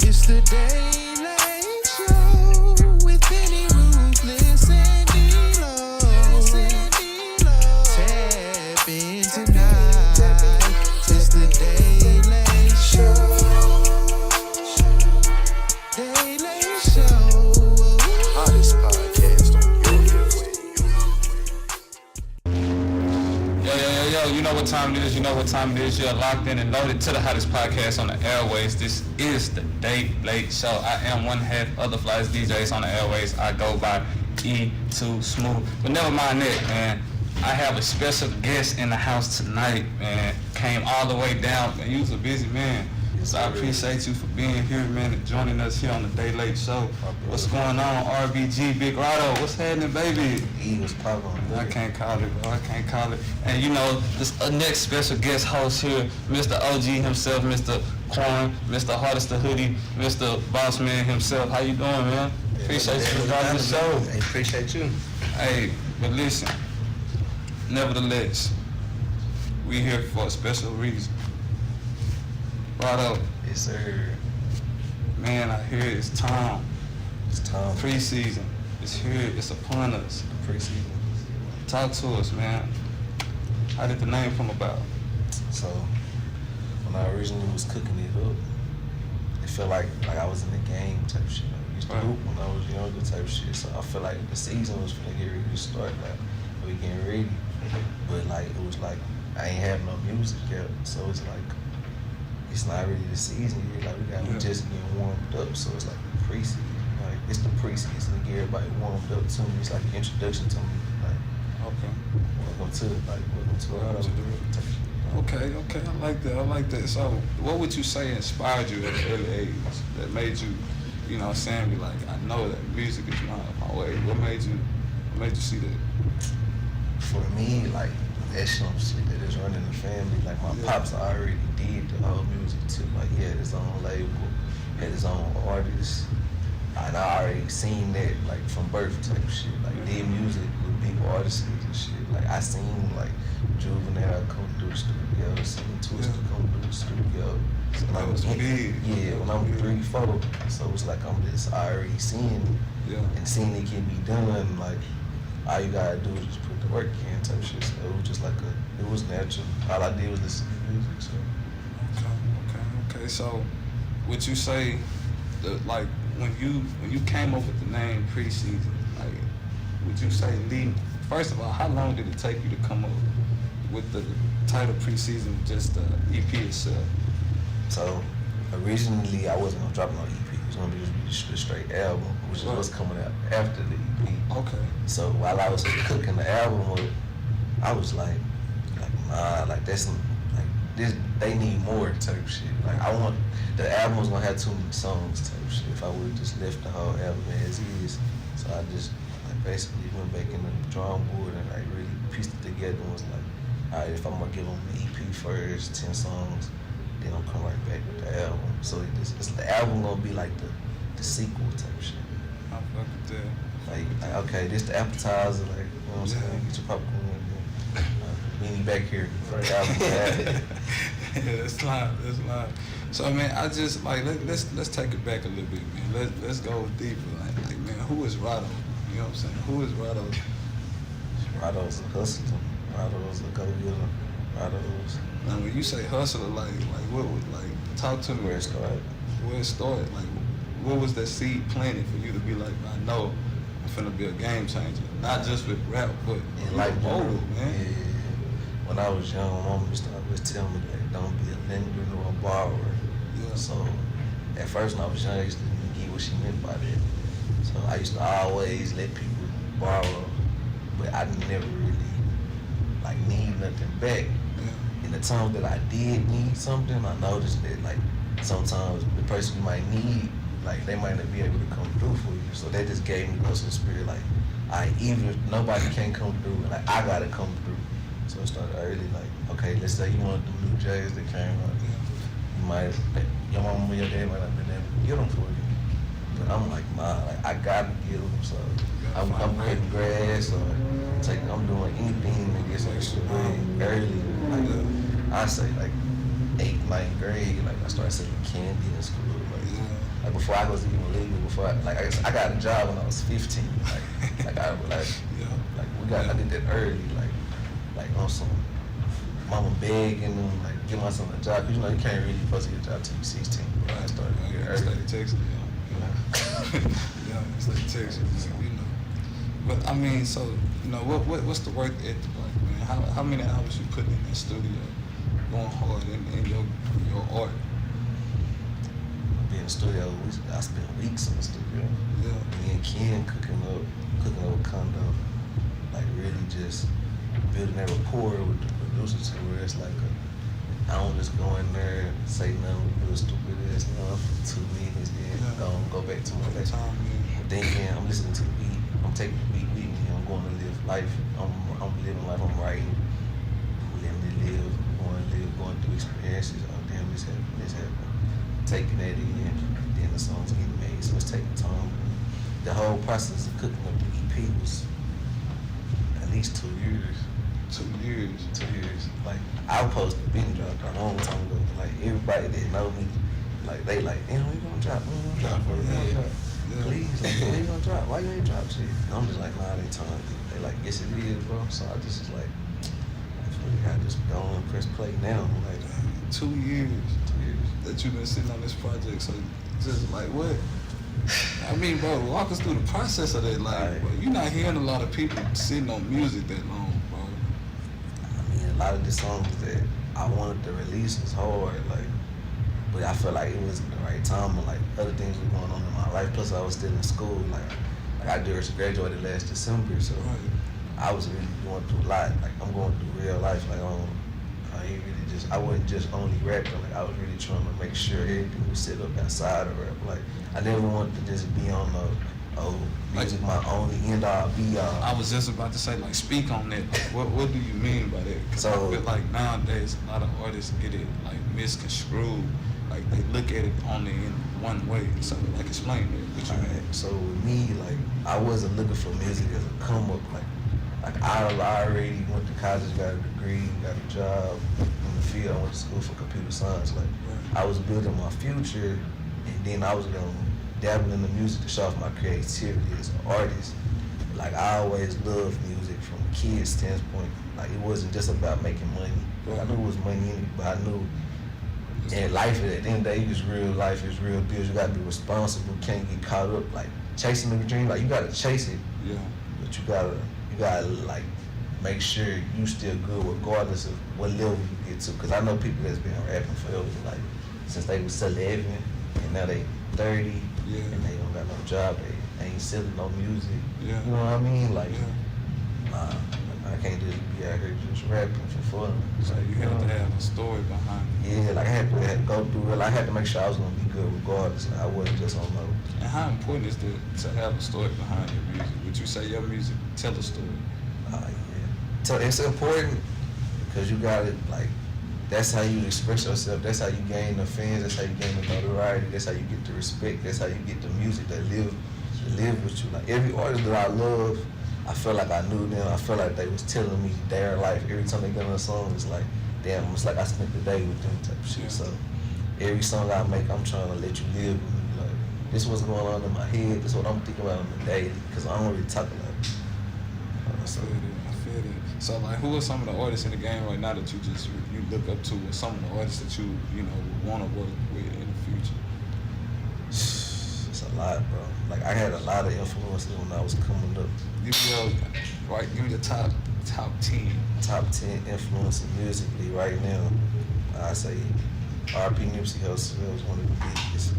It's the Day Late Show with Benny Ruthless and D-Lo. Tap in tonight. It's the Day Late Show. Day Late Show. Hottest podcast on your airways. Yo, you know what time it is, You're locked in and loaded to the hottest podcast on the airways. This is the Day Late Show. I am one half of the Flyers DJs on the airways. I go by E2 Smooth. But never mind that, man. I have a special guest in the house tonight, man. Came all the way down, man. You was a busy man. So I appreciate you for being here, man, and joining us here on the Day Late Show. What's going on, RBG, Big Roddo? What's happening, baby? He was popping. I can't call it, bro. I can't call it. And you know, this next special guest host here, Mr. OG himself, Mr. Corn, Mr. Hardest the Hoodie, Mr. Boss Man himself. How you doing, man? Appreciate you for joining the show. Hey, appreciate you. Hey, but listen, nevertheless, we here for a special reason. Roddo. Yes, sir. Man, I hear it's time. It's time. Preseason. It's here. It's upon us. Preseason. Talk to us, man. How did the name come about? So, when I originally was cooking it up, it felt like I was in the game type shit. I used to hoop when I was younger type shit. So I felt like the season was finna get ready to start. Like, we getting ready. But like, it was like, I ain't have no music yet. So it's like, it's not really the season yet. Like, we just getting warmed up. So it's like preseason. Like, it's the preseason to get everybody warmed up to me. It's like an introduction to me. Like, Okay. welcome to Okay. I like that. So, what would you say inspired you at an early age that made you, you know, saying be like, I know that music is my way. What made you see that? For me, like, that's some shit that is running the family. Like, my pops already did the whole music too. Like, he had his own label, had his own artists. And I already seen that, like, from birth type shit. Like, did music with big artists and shit. Like, I seen, like, Juvenile come through the studio, seen Twister come through the studio. So That was big. Yeah, when I'm 3, 4. So it's like I'm just already seeing and seeing it can be done. Like, all you gotta do is just put the work in type shit. So it was just like it was natural. All I did was listen to music. So. Okay. So, would you say that, like, when you came up with the name Preseason, like, would you say first of all, how long did it take you to come up with the title Preseason, just the EP itself? So originally I wasn't gonna drop no EP. It was gonna be just a straight album, which is what's coming out after the EP. Okay. So while I was cooking the album up, I was like nah, like that's like this. They need more type shit. Like I want the album was gonna have too many songs type shit. If I would have just left the whole album as is, so I just like basically went back in the drawing board and like really pieced it together and was like, all right, if I'm gonna give them the EP first, 10 songs, then I'll come right back with the album. So it's the album gonna be like the sequel type shit. I fuck with that. Like okay, this the appetizer, like, you know what I'm saying? Get your popcorn and meet me back here for the album. Yeah, that's live. So man, I just like let's take it back a little bit, man. Let's go deeper. Like man, who is Roddo? You know what I'm saying? Who is Roddo? Roddo's a hustler. Roddo's a go-getter. Roddo's. Now when you say hustler, like what would talk to me? Where it started. Where it started, like what was that seed planted for you to be like, I know I'm finna be a game changer, not just with rap, but in life, older, man. Yeah. When I was young, my mom used to always tell me like, don't be a lender nor a borrower. Yeah. So at first when I was young, I used to get what she meant by that. So I used to always let people borrow, but I never really like need nothing back. Yeah. In the time that I did need something, I noticed that like sometimes the person you might need, like they might not be able to come through for you. So that just gave me hustle spirit. Like, even if nobody can come through, like I gotta come through. So it started early. Like, okay, let's say you want the new J's that came out. You might, your mom or your dad might have been able to get them for you. But I'm like, nah, like I gotta get them. So I'm cutting grass or I'm doing anything to get some extra bread early. Like, I say like 8th, 9th grade. Like I started selling candy in school. Like before I was even legal. Before I got a job when I was 15. I did that early. Like on some mama begging them like give my son a job. Cause you know you can't really supposed to get a job till you 16. But I started getting early. State of Texas, yeah, state of Texas, you know. But I mean, so you know, what's the work ethic like, man? How many hours you put in the studio, going hard in your art? Be in the studio, I spent weeks in the studio. Yeah. Me and Ken cooking up condo, like really just building that rapport with the producers to where it's like I don't just go in there and say nothing, we do a stupid ass stuff for 2 minutes, then go back to my time. Then I'm listening to the beat, I'm taking the beat with me, I'm going to live life, I'm living life, I'm writing, going through experiences, damn this happened, taking that in, then the songs getting made, so it's taking time. The whole process of cooking up the EP was at least 2 years. 2 years. 2 years. Like I was supposed to be dropped a long time ago. Like everybody that know me, like they like, damn, we gonna drop, Yeah. Please, like, when you gonna drop? Why you ain't drop shit? And I'm just like, nah, they time. They like, yes it is, bro. So I just was like, I just go and press play now. Like 2 years. 2 years. That you've been sitting on this project, so just like what? I mean, bro, walk us through the process of that. Like, bro, you're not hearing a lot of people sitting on music that long, bro. I mean, a lot of the songs that I wanted to release was hard, like, but I felt like it wasn't the right time. And, like, other things were going on in my life. Plus, I was still in school. Like I just graduated last December, so I was really going through a lot. Like, I'm going through real life. Like, I wasn't just only rapping. Like, I was really trying to make sure everything was set up outside of rap. Like, I never wanted to just be on music my only end all be all. I was just about to say, like, speak on that. What do you mean by that? Because I feel like nowadays a lot of artists get it like misconstrued. Like they look at it only in one way. So like explain that. What you mean? So with me, like I wasn't looking for music as a come up. Like I already went to college, got a degree, got a job in the field. I went to school for computer science. Like I was building my future, and then I was gonna dabble in the music to show off my creativity as an artist. Like I always loved music from a kid's standpoint. Like it wasn't just about making money. I knew it was money in it, but I knew in life at the end of the day, it's real life, it's real deals. You gotta be responsible, can't get caught up like chasing the dream. Like you gotta chase it, but you gotta like make sure you still good regardless of what level you get to. Cause I know people that's been rapping forever, like since they was 11 and now they 30 and they don't got no job, they ain't selling no music. You know what I mean? Like, nah, I can't just be out here just rapping for fun. So you had to have a story behind it. Yeah, like I had to go through it. I had to make sure I was gonna be good regardless. Like, I wasn't just on no. And how important is it to have a story behind your music? Would you say your music tell a story? Yeah. So it's important because you got it. Like that's how you express yourself. That's how you gain the fans. That's how you gain the notoriety. That's how you get the respect. That's how you get the music that live with you. Like every artist that I love, I felt like I knew them. I felt like they was telling me their life. Every time they get on a song, it's like, damn, it's like I spent the day with them type of shit. So every song I make, I'm trying to let you live with me. Like this is what's going on in my head. This is what I'm thinking about on the daily. Because I don't really talk about it. I feel it. So like, who are some of the artists in the game right now that you look up to, or some of the artists that you want to work with in the future? It's a lot, bro. Like I had a lot of influences when I was coming up. Give me the top 10. Top 10 influences musically right now. I say R.P. Nipsey Hussle was one of the biggest.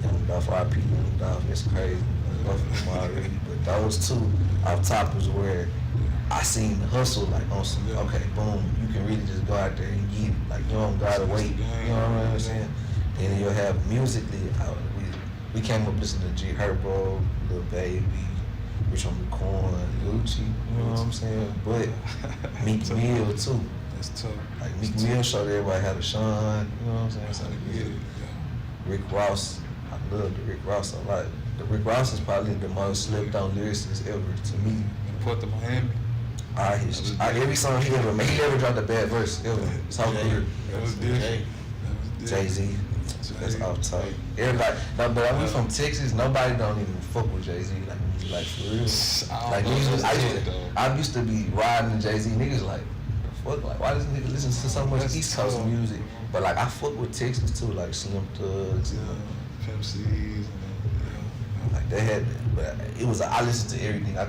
Young Dolph, R.P. Young Dolph, it's crazy. Both of them already, but those two off top was where I seen the hustle like on some. Okay, boom, you can really just go out there and get it. Like you don't gotta wait. You know what I'm saying? And you'll have musically. We came up listening to G Herbo, Lil Baby, Rich on the Corn, Gucci, you know what I'm saying? But Meek Mill too. That's tough. Like Meek Mill showed everybody how to shine, you know what I'm saying? So Rick Ross, I love the Rick Ross a lot. The Rick Ross is probably the most slept on lyricist ever to me. Port to Miami. Every song he ever made, he never dropped a bad verse ever. His whole career. That was different. Jay-Z. That's off top. Everybody, no, but I'm from Texas. Nobody don't even fuck with Jay-Z. Like for real. Like I used to be riding to Jay-Z. Niggas like, fuck, like why does nigga listen to so much East Coast music? But like I fuck with Texas too, like Slim Thugs, Pimp C's, like they had. But it was I listened to everything. I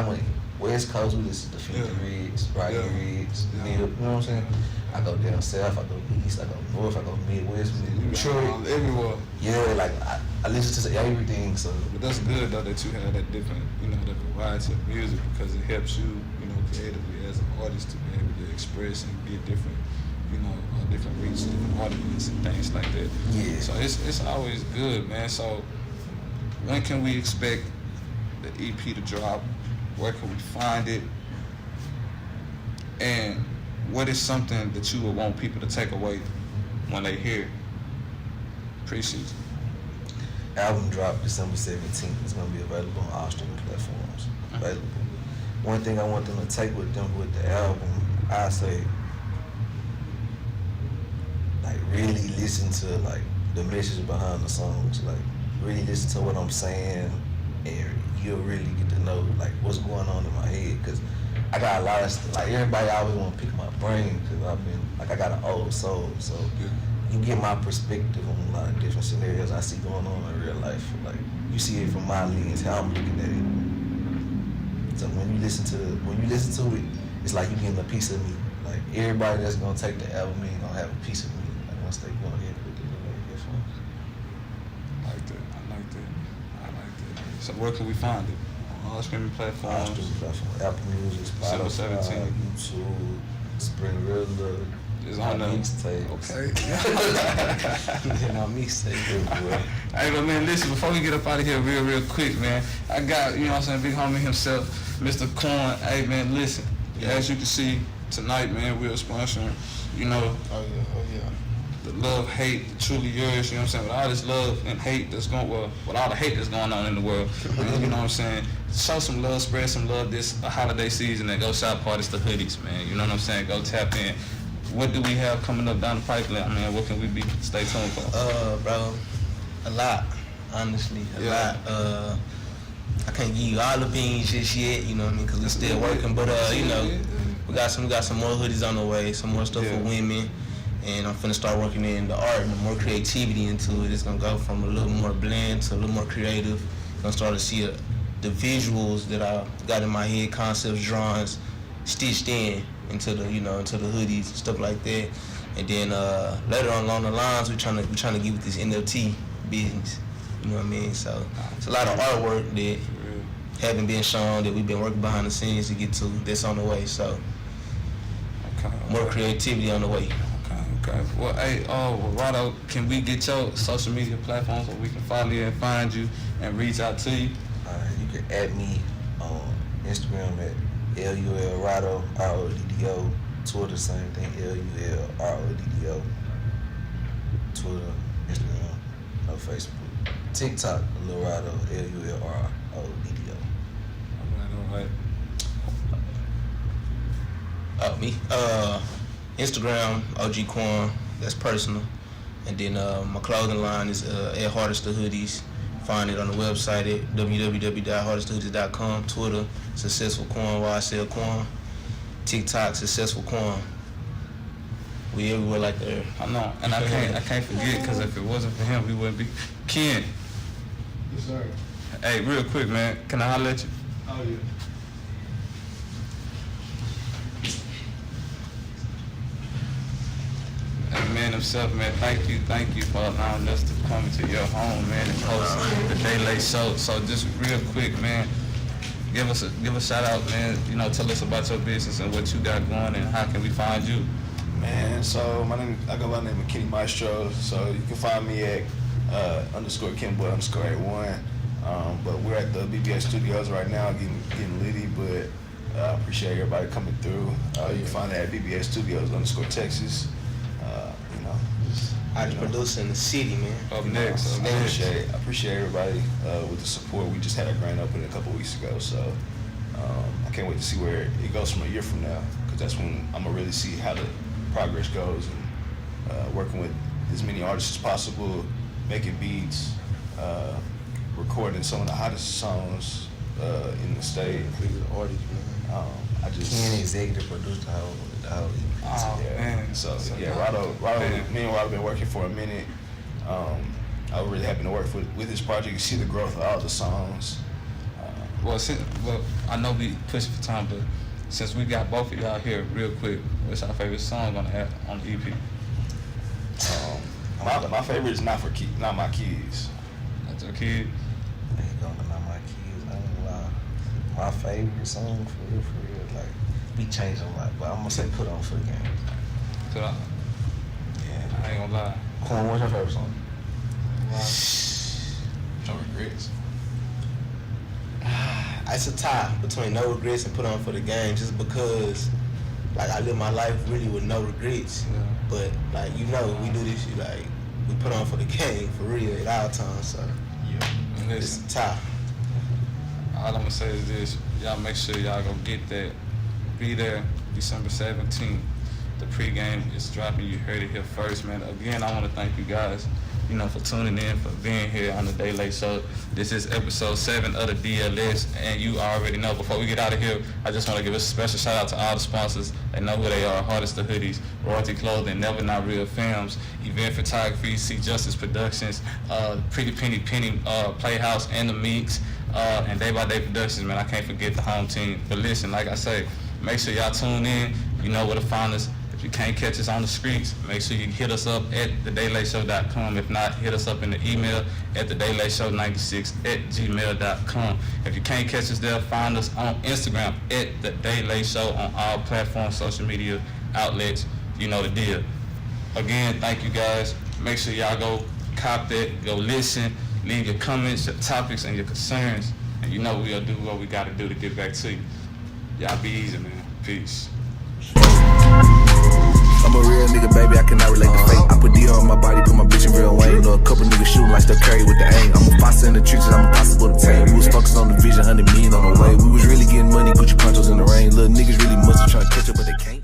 went West Coast. We listened to 50 Riggs, Roddy Riggs, you know what I'm saying? I go down south, I go east, I go north, I go Midwest, Detroit, everywhere. Yeah, like I listen to everything. So, but that's good though that you have that different, that variety of music because it helps you, creatively as an artist to be able to express and get different, different reach, different audience and things like that. Yeah. So it's always good, man. So when can we expect the EP to drop? Where can we find it? And what is something that you would want people to take away when they hear Preseason? Album drop December 17th. It's gonna be available on all streaming platforms. Available. One thing I want them to take with them with the album, I say, like really listen to like the message behind the songs. Like really listen to what I'm saying, and you'll really get to know like what's going on in my head. Cause I got a lot of stuff, like everybody always want to pick my brain because I got an old soul. So you get my perspective on a lot of different scenarios I see going on in real life. Like you see it from my lens, how I'm looking at it. So when you listen to it, it's like you getting a piece of me. Like everybody that's gonna take the album ain't gonna have a piece of me. Like once they go ahead with it, I like that. So where can we find it? On all streaming platforms. Apple Music, Spotify, YouTube, Spring Riddler. It's on the mixtape. Okay. Then on mixtape. Hey, but man, listen, before we get up out of here real quick, man, I got, big homie himself, Mr. Corn. Hey, man, listen. As you can see, tonight, man, we're sponsoring, Oh yeah. the love, hate, truly yours, with all this love and hate with all the hate that's going on in the world, man, show some love, spread some love this holiday season and go shop parties to hoodies, man, go tap in. What do we have coming up down the pipeline, man? What can we stay tuned for? Bro, a lot, honestly, a lot. I can't give you all the beans just yet, because we're still working, but we got some more hoodies on the way, some more stuff for women. And I'm finna start working in the art and more creativity into it. It's gonna go from a little more bland to a little more creative. You're gonna start to see the visuals that I got in my head, concepts, drawings, stitched into the hoodies and stuff like that. And then later on along the lines, we're trying to get with this NFT business. You know what I mean? So it's a lot of artwork that haven't been shown that we've been working behind the scenes to get to. That's on the way. So more creativity on the way. Okay. Well, hey, Roddo, can we get your social media platforms where we can follow you and find you and reach out to you? You can add me on Instagram at LUL Roddo, RODDO. Twitter, same thing, LUL RODDO. Twitter, Instagram, no Facebook. TikTok, Lil Roddo, LUL RODDO. All right. Me. Instagram, OG Quan, that's personal. And then my clothing line is at Hardest of Hoodies. Find it on the website at www.hardesthoodies.com. Twitter, Successful Quan, YSL Quan. TikTok, Successful Quan. We everywhere like that. I know, and I can't forget, because if it wasn't for him, we wouldn't be. Ken. Yes, sir. Hey, real quick, man, can I holler at you? Oh, yeah. Man himself, man, thank you for allowing us to come into your home, man, and host the Day Late Show. So just real quick, man, give us a shout out, man. Tell us about your business and what you got going and how can we find you? Man, so I go by the name of Kenny Maestro. So you can find me at _KenBoy_81. But we're at the BBS Studios right now, getting litty. But I appreciate everybody coming through. You can find it at BBS Studios _Texas. I just produce in the city, man. Up next. I appreciate everybody with the support. We just had a grand opening a couple weeks ago, so I can't wait to see where it goes from a year from now, because that's when I'm gonna really see how the progress goes, and working with as many artists as possible, making beats, recording some of the hottest songs in the state. I just Ken executive produced the whole Oh, yeah. man. So yeah, Roddo, me and Roddo been working for a minute. I was really happy to work with this project. You see the growth of all the songs. Well, I know we pushing for time, but since we got both of y'all here, real quick, what's our favorite song on the EP? My favorite is not my keys. That's your kid. I ain't gonna deny my kids. I ain't gonna lie. My favorite song for real, like we changed a lot, but I'm gonna say put on for the game. So, Yeah. I ain't gonna lie. Quan, what's your favorite song? No regrets. It's a tie between No Regrets and Put On for the Game, just because like I live my life really with no regrets. Yeah. But like we do this shit like we put on for the game for real at all times. So And it's listen, a tie. all I'm gonna say is this: y'all make sure y'all go get that. Be there December 17th. The pregame is dropping. You heard it here first, man. Again, I want to thank you guys, for tuning in, for being here on the Day Late Show. This is episode 7 of the DLS, and you already know. Before we get out of here, I just want to give a special shout out to all the sponsors. They know who they are: Hardest the Hoodies, Royalty Clothing, Never Not Real Films, Event Photography, See Justice Productions, Pretty Penny Playhouse, and the Meeks, and Day by Day Productions. Man, I can't forget the home team. But listen, like I say, make sure y'all tune in. You know where to find us. If you can't catch us on the streets, make sure you hit us up at thedaylateshow.com. If not, hit us up in the email at thedaylateshow96@gmail.com. If you can't catch us there, find us on Instagram at The Day Late Show on all platforms, social media outlets. You know the deal. Again, thank you guys. Make sure y'all go cop that, go listen, leave your comments, your topics, and your concerns. And you know we'll do what we got to do to get back to you. Y'all be easy, man. Peace. I'm a real nigga, baby, I cannot relate to fate. I put D on my body, put my bitch in real Wayne. Know a couple niggas shooting like Steph Curry with the aim. I'm a foster in the trenches, I'm impossible to tame. We was focused on the vision, 100 million on the way. We was really getting money, Gucci ponchos in the rain. Little niggas really must have tried to catch up, but they can't.